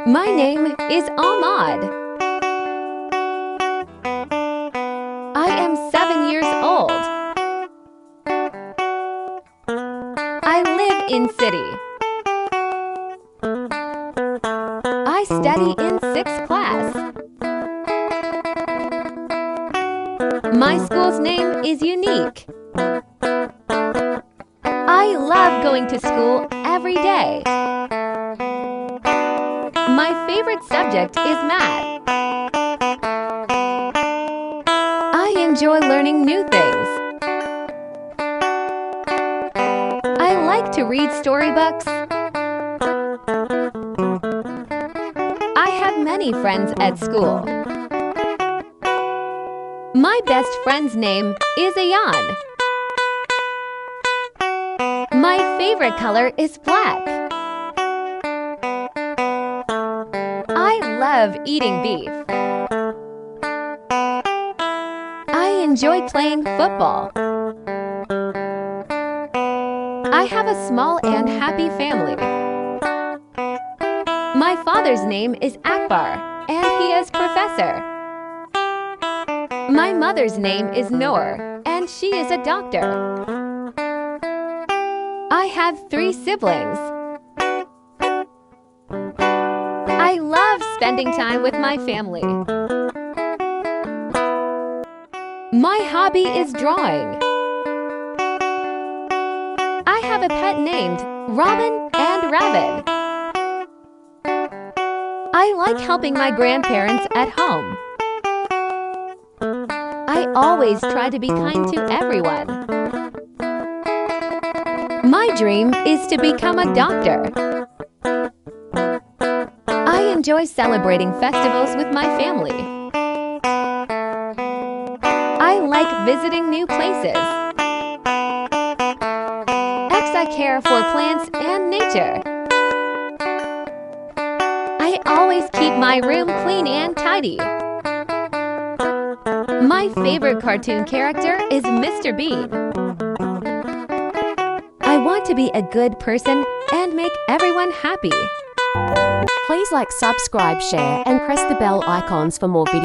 My name is Ahmad. I am 7 years old. I live in city. I study in 6th class. My school's name is unique. I love going to school every day. My favorite subject is math. I enjoy learning new things. I like to read storybooks. I have many friends at school. My best friend's name is Ayan. My favorite color is black. I love eating beef. I enjoy playing football. I have a small and happy family. My father's name is Akbar, and he is professor. My mother's name is Noor, and she is a doctor. I have 3 siblings. I love spending time with my family. My hobby is drawing. I have a pet named Robin and Rabbit. I like helping my grandparents at home. I always try to be kind to everyone. My dream is to become a doctor. I enjoy celebrating festivals with my family. I like visiting new places. I care for plants and nature. I always keep my room clean and tidy. My favorite cartoon character is Mr. Bean. I want to be a good person and make everyone happy. Please like, subscribe, share, and press the bell icons for more videos.